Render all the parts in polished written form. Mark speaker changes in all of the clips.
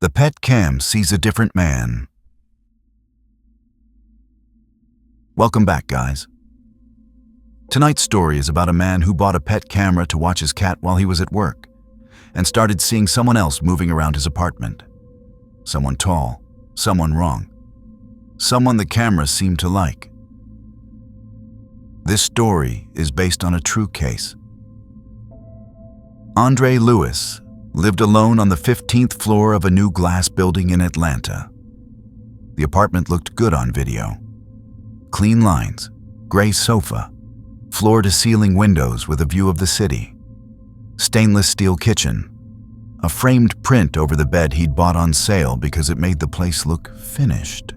Speaker 1: The pet cam sees a different man. Welcome back, guys. Tonight's story is about a man who bought a pet camera to watch his cat while he was at work and started seeing someone else moving around his apartment. Someone tall, someone wrong, someone the camera seemed to like. This story is based on a true case. Andre Lewis lived alone on the 15th floor of a new glass building in Atlanta. The apartment looked good on video. Clean lines, gray sofa, floor-to-ceiling windows with a view of the city, stainless steel kitchen, a framed print over the bed he'd bought on sale because it made the place look finished.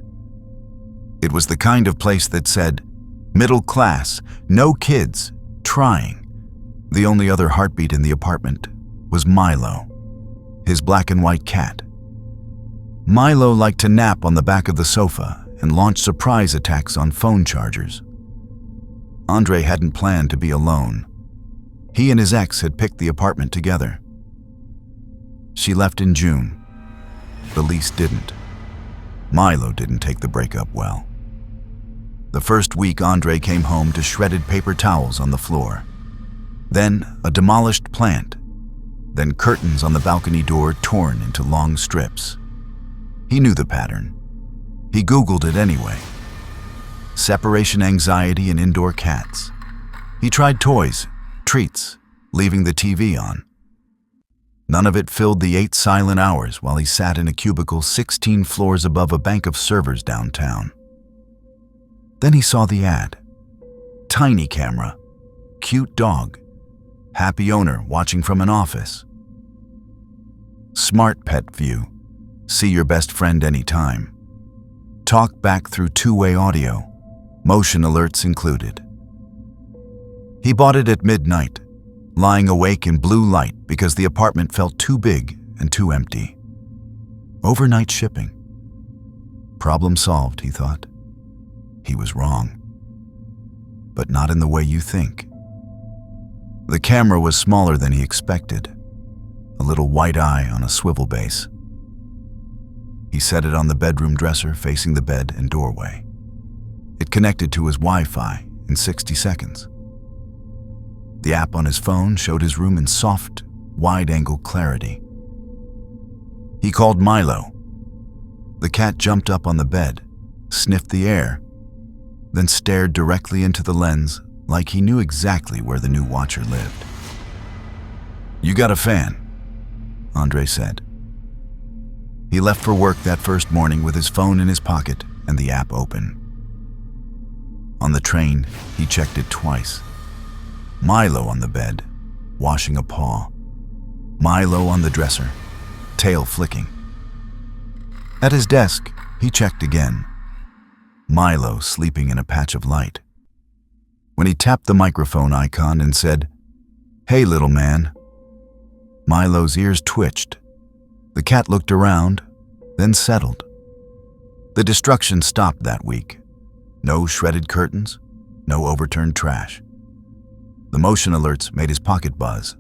Speaker 1: It was the kind of place that said, middle class, no kids, trying. The only other heartbeat in the apartment was Milo, his black and white cat. Milo liked to nap on the back of the sofa and launch surprise attacks on phone chargers. Andre hadn't planned to be alone. He and his ex had picked the apartment together. She left in June. The lease didn't. Milo didn't take the breakup well. The first week, Andre came home to shredded paper towels on the floor. Then a demolished plant. Then curtains on the balcony door torn into long strips. He knew the pattern. He Googled it anyway. Separation anxiety and indoor cats. He tried toys, treats, leaving the TV on. None of it filled the 8 silent hours while he sat in a cubicle 16 floors above a bank of servers downtown. Then he saw the ad. Tiny camera, cute dog, happy owner watching from an office. Smart pet view, see your best friend anytime. Talk back through two-way audio, motion alerts included. He bought it at midnight, lying awake in blue light because the apartment felt too big and too empty. Overnight shipping. Problem solved, he thought. He was wrong. But not in the way you think. The camera was smaller than he expected, a little white eye on a swivel base. He set it on the bedroom dresser facing the bed and doorway. It connected to his Wi-Fi in 60 seconds. The app on his phone showed his room in soft, wide-angle clarity. He called Milo. The cat jumped up on the bed, sniffed the air, then stared directly into the lens like he knew exactly where the new watcher lived. "You got a fan," Andre said. He left for work that first morning with his phone in his pocket and the app open. On the train, he checked it twice. Milo on the bed, washing a paw. Milo on the dresser, tail flicking. At his desk, he checked again. Milo sleeping in a patch of light. When he tapped the microphone icon and said, "Hey, little man," Milo's ears twitched. The cat looked around, then settled. The destruction stopped that week. No shredded curtains, no overturned trash. The motion alerts made his pocket buzz,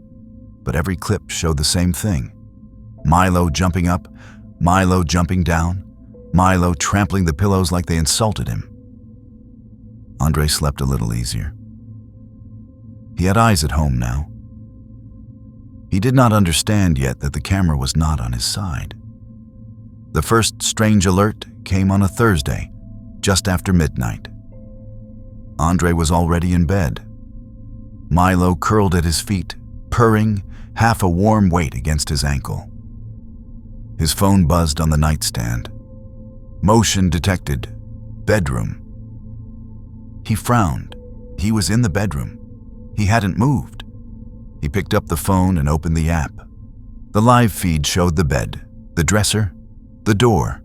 Speaker 1: but every clip showed the same thing. Milo jumping up, Milo jumping down, Milo trampling the pillows like they insulted him. Andre slept a little easier. He had eyes at home now. He did not understand yet that the camera was not on his side. The first strange alert came on a Thursday, just after midnight. Andre was already in bed. Milo curled at his feet, purring, half a warm weight against his ankle. His phone buzzed on the nightstand. Motion detected. Bedroom. He frowned. He was in the bedroom. He hadn't moved. He picked up the phone and opened the app. The live feed showed the bed, the dresser, the door.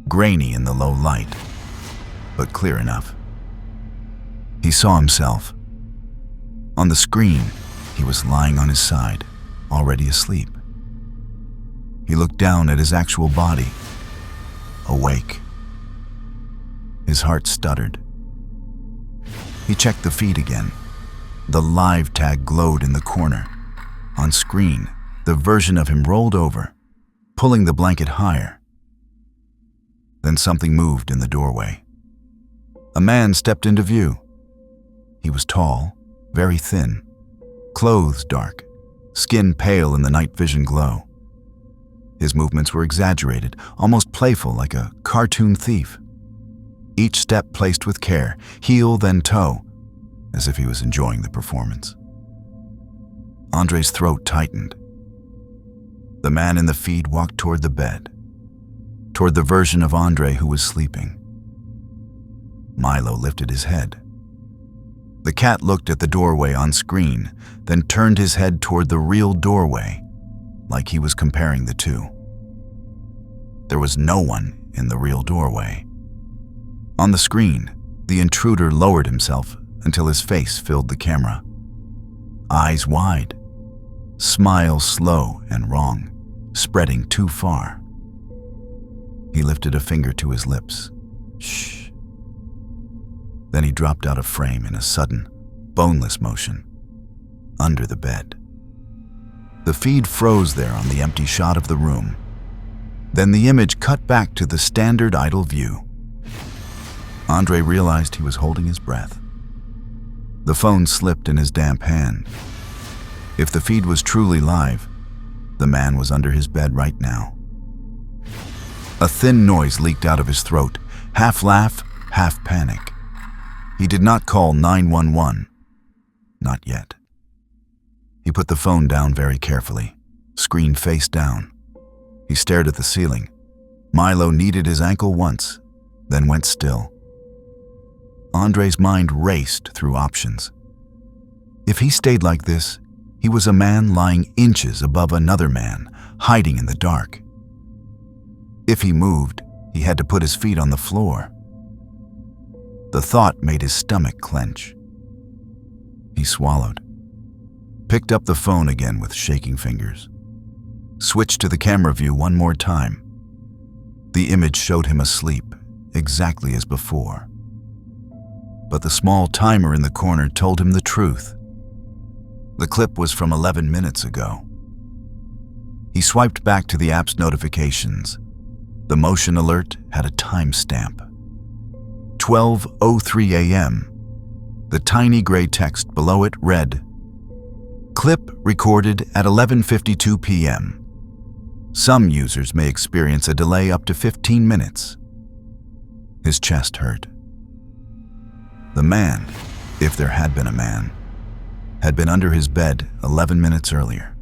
Speaker 1: Grainy in the low light, but clear enough. He saw himself. On the screen, he was lying on his side, already asleep. He looked down at his actual body, awake. His heart stuttered. He checked the feed again. The live tag glowed in the corner. On screen, the version of him rolled over, pulling the blanket higher. Then something moved in the doorway. A man stepped into view. He was tall, very thin, clothes dark, skin pale in the night vision glow. His movements were exaggerated, almost playful, like a cartoon thief. Each step placed with care, heel then toe, as if he was enjoying the performance. Andre's throat tightened. The man in the feed walked toward the bed, toward the version of Andre who was sleeping. Milo lifted his head. The cat looked at the doorway on screen, then turned his head toward the real doorway, like he was comparing the two. There was no one in the real doorway. On the screen, the intruder lowered himself until his face filled the camera. Eyes wide, smile slow and wrong, spreading too far. He lifted a finger to his lips. Shh. Then he dropped out of frame in a sudden, boneless motion, under the bed. The feed froze there on the empty shot of the room. Then the image cut back to the standard idle view. Andre realized he was holding his breath. The phone slipped in his damp hand. If the feed was truly live, the man was under his bed right now. A thin noise leaked out of his throat, half laugh, half panic. He did not call 911. Not yet. He put the phone down very carefully, screen face down. He stared at the ceiling. Milo kneaded his ankle once, then went still. Andre's mind raced through options. If he stayed like this, he was a man lying inches above another man, hiding in the dark. If he moved, he had to put his feet on the floor. The thought made his stomach clench. He swallowed, picked up the phone again with shaking fingers, switched to the camera view one more time. The image showed him asleep, exactly as before. But the small timer in the corner told him the truth. The clip was from 11 minutes ago. He swiped back to the app's notifications. The motion alert had a timestamp. 12:03 a.m. The tiny gray text below it read, "Clip recorded at 11:52 p.m. Some users may experience a delay up to 15 minutes. His chest hurt. The man, if there had been a man, had been under his bed 11 minutes earlier.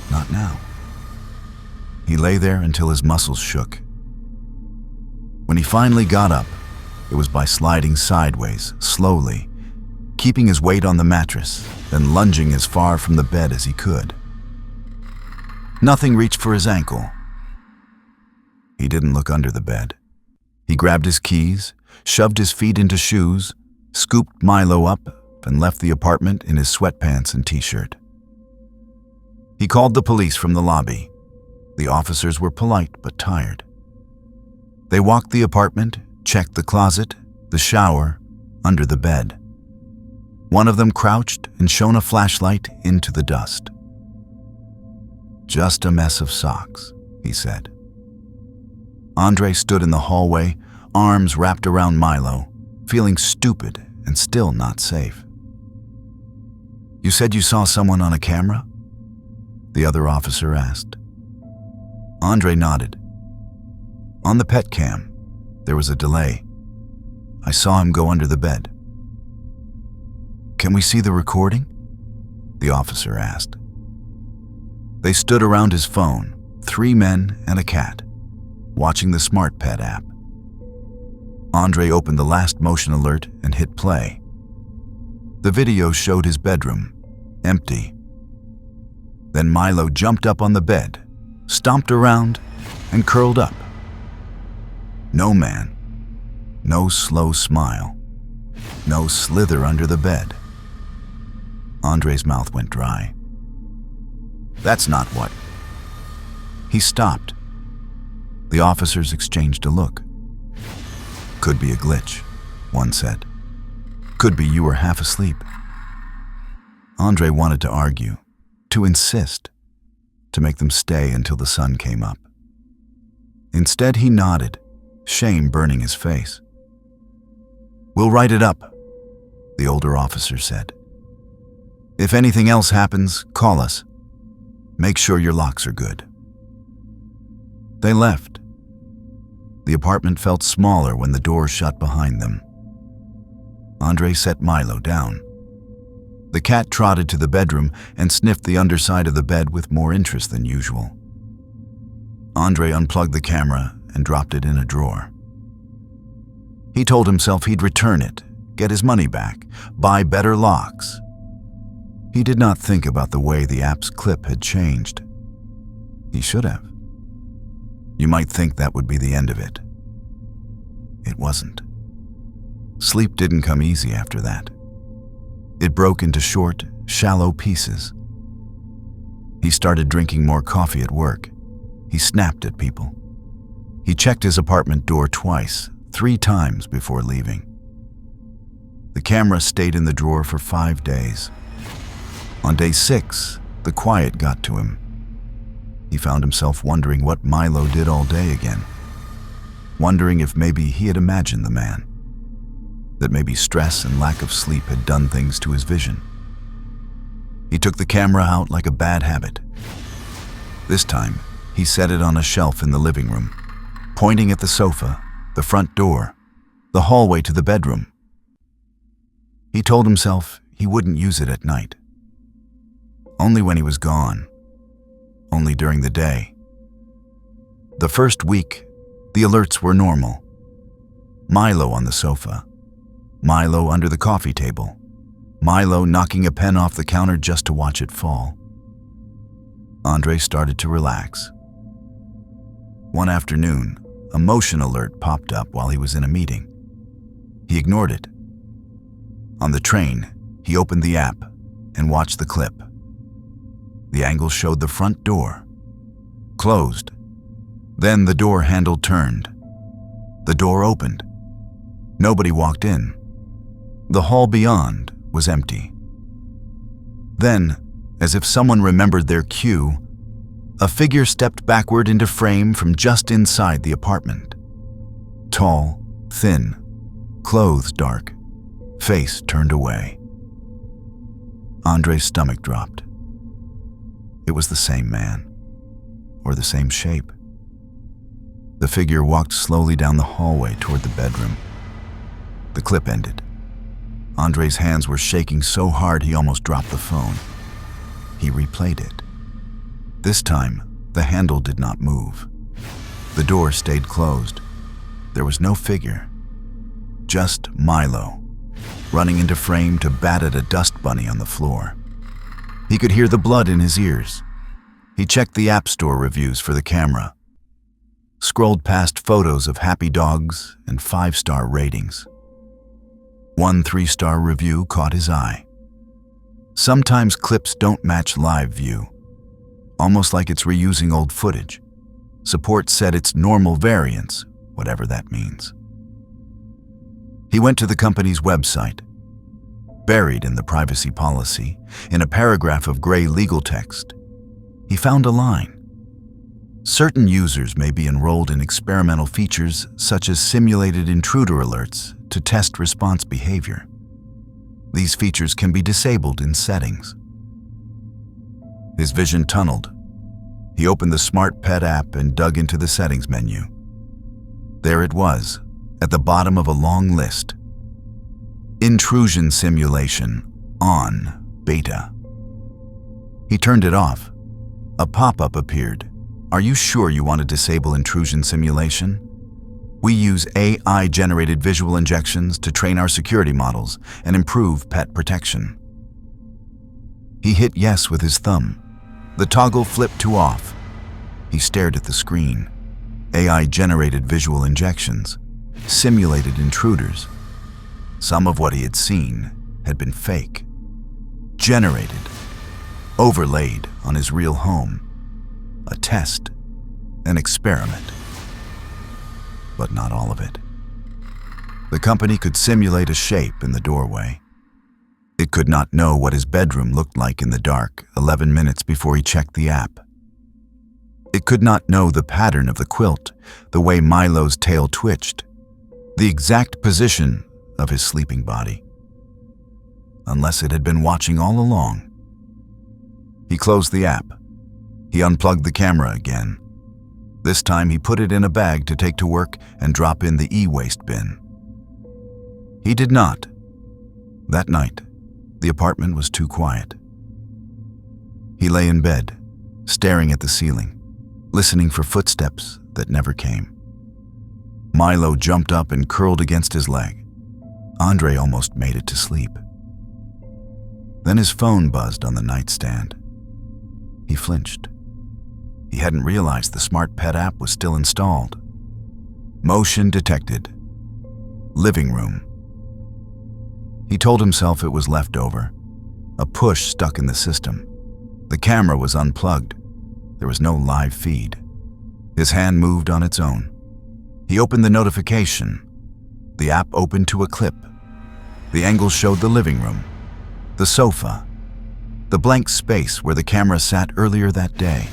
Speaker 1: Not now. He lay there until his muscles shook. When he finally got up, it was by sliding sideways, slowly, keeping his weight on the mattress, then lunging as far from the bed as he could. Nothing reached for his ankle. He didn't look under the bed. He grabbed his keys, shoved his feet into shoes, scooped Milo up, and left the apartment in his sweatpants and t-shirt. He called the police from the lobby. The officers were polite but tired. They walked the apartment, checked the closet, the shower, under the bed. One of them crouched and shone a flashlight into the dust. "Just a mess of socks," he said. Andre stood in the hallway, arms wrapped around Milo, feeling stupid and still not safe. "You said you saw someone on a camera?" the other officer asked. Andre nodded. "On the pet cam, there was a delay. I saw him go under the bed." "Can we see the recording?" the officer asked. They stood around his phone, 3 men and a cat, watching the Smart Pet app. Andre opened the last motion alert and hit play. The video showed his bedroom, empty. Then Milo jumped up on the bed, stomped around, and curled up. No man, no slow smile, no slither under the bed. Andre's mouth went dry. "That's not what..." He stopped. The officers exchanged a look. "Could be a glitch," one said. "Could be you were half asleep." Andre wanted to argue, to insist, to make them stay until the sun came up. Instead, he nodded, shame burning his face. "We'll write it up," the older officer said. "If anything else happens, call us. Make sure your locks are good." They left. The apartment felt smaller when the door shut behind them. Andre set Milo down. The cat trotted to the bedroom and sniffed the underside of the bed with more interest than usual. Andre unplugged the camera and dropped it in a drawer. He told himself he'd return it, get his money back, buy better locks. He did not think about the way the app's clip had changed. He should have. You might think that would be the end of it. It wasn't. Sleep didn't come easy after that. It broke into short, shallow pieces. He started drinking more coffee at work. He snapped at people. He checked his apartment door twice, 3 times before leaving. The camera stayed in the drawer for 5 days. On day 6, the quiet got to him. He found himself wondering what Milo did all day again. Wondering if maybe he had imagined the man. That maybe stress and lack of sleep had done things to his vision. He took the camera out like a bad habit. This time, he set it on a shelf in the living room, pointing at the sofa, the front door, the hallway to the bedroom. He told himself he wouldn't use it at night. Only when he was gone. Only during the day. The first week, the alerts were normal. Milo on the sofa. Milo under the coffee table. Milo knocking a pen off the counter just to watch it fall. Andre started to relax. One afternoon, a motion alert popped up while he was in a meeting. He ignored it. On the train, he opened the app and watched the clip. The angle showed the front door. Closed. Then the door handle turned. The door opened. Nobody walked in. The hall beyond was empty. Then, as if someone remembered their cue, a figure stepped backward into frame from just inside the apartment. Tall, thin, clothes dark, face turned away. Andre's stomach dropped. It was the same man, or the same shape. The figure walked slowly down the hallway toward the bedroom. The clip ended. Andre's hands were shaking so hard he almost dropped the phone. He replayed it. This time, the handle did not move. The door stayed closed. There was no figure. Just Milo, running into frame to bat at a dust bunny on the floor. He could hear the blood in his ears. He checked the App Store reviews for the camera, scrolled past photos of happy dogs and 5-star ratings. One 3-star review caught his eye. Sometimes clips don't match live view, almost like it's reusing old footage. Support said it's normal variance, whatever that means. He went to the company's website. Buried in the privacy policy, in a paragraph of gray legal text, he found a line. Certain users may be enrolled in experimental features such as simulated intruder alerts to test response behavior. These features can be disabled in settings. His vision tunneled. He opened the Smart Pet app and dug into the settings menu. There it was, at the bottom of a long list. Intrusion simulation, on, beta. He turned it off. A pop-up appeared. Are you sure you want to disable intrusion simulation? We use AI-generated visual injections to train our security models and improve pet protection. He hit yes with his thumb. The toggle flipped to off. He stared at the screen. AI-generated visual injections, simulated intruders. Some of what he had seen had been fake, generated, overlaid on his real home. A test, an experiment. But not all of it. The company could simulate a shape in the doorway. It could not know what his bedroom looked like in the dark 11 minutes before he checked the app. It could not know the pattern of the quilt, the way Milo's tail twitched, the exact position of his sleeping body. Unless it had been watching all along. He closed the app. He unplugged the camera again. This time he put it in a bag to take to work and drop in the e-waste bin. He did not. That night, the apartment was too quiet. He lay in bed, staring at the ceiling, listening for footsteps that never came. Milo jumped up and curled against his leg. Andre almost made it to sleep. Then his phone buzzed on the nightstand. He flinched. He hadn't realized the Smart Pet app was still installed. Motion detected. Living room. He told himself it was leftover. A push stuck in the system. The camera was unplugged. There was no live feed. His hand moved on its own. He opened the notification. The app opened to a clip. The angle showed the living room, the sofa, the blank space where the camera sat earlier that day.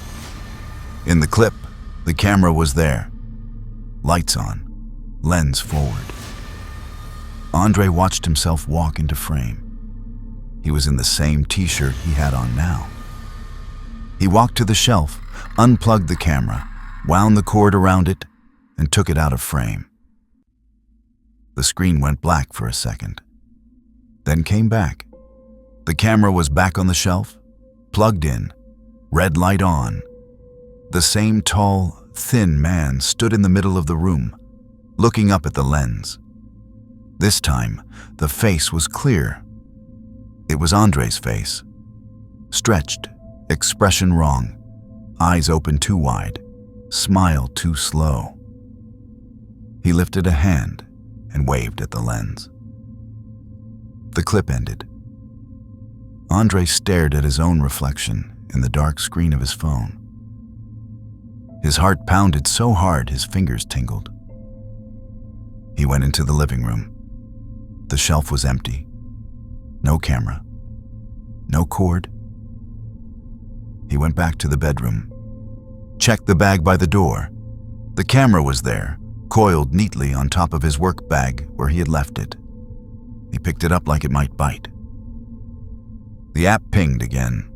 Speaker 1: In the clip, the camera was there. Lights on, lens forward. Andre watched himself walk into frame. He was in the same t-shirt he had on now. He walked to the shelf, unplugged the camera, wound the cord around it, and took it out of frame. The screen went black for a second, then came back. The camera was back on the shelf, plugged in, red light on. The same tall, thin man stood in the middle of the room, looking up at the lens. This time, the face was clear. It was Andre's face. Stretched, expression wrong, eyes open too wide, smile too slow. He lifted a hand and waved at the lens. The clip ended. Andre stared at his own reflection in the dark screen of his phone. His heart pounded so hard his fingers tingled. He went into the living room. The shelf was empty. No camera. No cord. He went back to the bedroom. Checked the bag by the door. The camera was there, coiled neatly on top of his work bag where he had left it. He picked it up like it might bite. The app pinged again.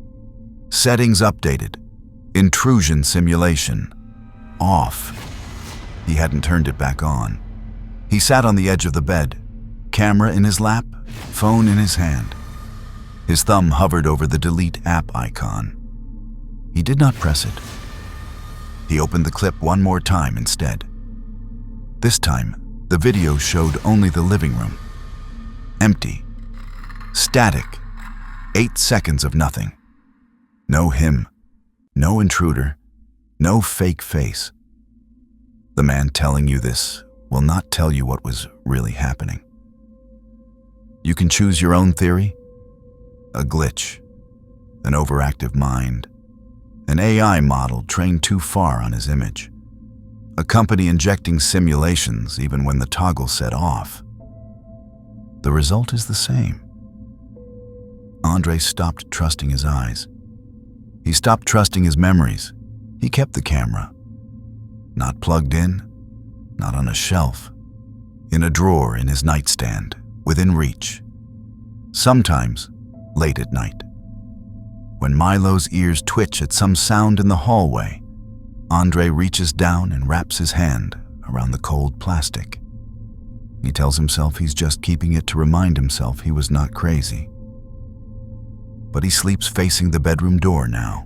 Speaker 1: Settings updated. Intrusion simulation. Off. He hadn't turned it back on. He sat on the edge of the bed, camera in his lap, phone in his hand. His thumb hovered over the delete app icon. He did not press it. He opened the clip one more time instead. This time, the video showed only the living room. Empty. Static. 8 seconds of nothing. No him. No intruder. No fake face. The man telling you this will not tell you what was really happening. You can choose your own theory. A glitch. An overactive mind. An AI model trained too far on his image. A company injecting simulations even when the toggle set off. The result is the same. Andre stopped trusting his eyes. He stopped trusting his memories. He kept the camera. Not plugged in, not on a shelf. In a drawer in his nightstand, within reach. Sometimes, late at night. When Milo's ears twitch at some sound in the hallway, Andre reaches down and wraps his hand around the cold plastic. He tells himself he's just keeping it to remind himself he was not crazy. But he sleeps facing the bedroom door now.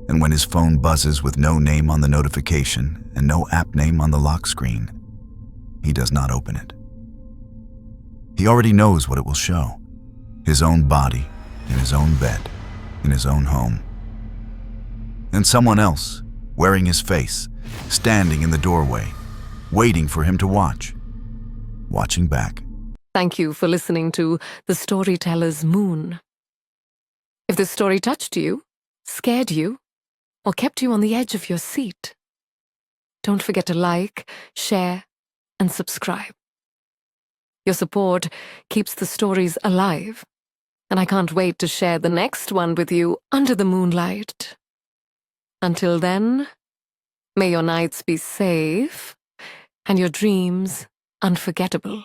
Speaker 1: And when his phone buzzes with no name on the notification and no app name on the lock screen, he does not open it. He already knows what it will show. His own body, in his own bed, in his own home. And someone else, wearing his face, standing in the doorway, waiting for him to watch. Watching back.
Speaker 2: Thank you for listening to The Storyteller's Moon. If this story touched you, scared you, or kept you on the edge of your seat, don't forget to like, share, and subscribe. Your support keeps the stories alive, and I can't wait to share the next one with you under the moonlight. Until then, may your nights be safe and your dreams unforgettable.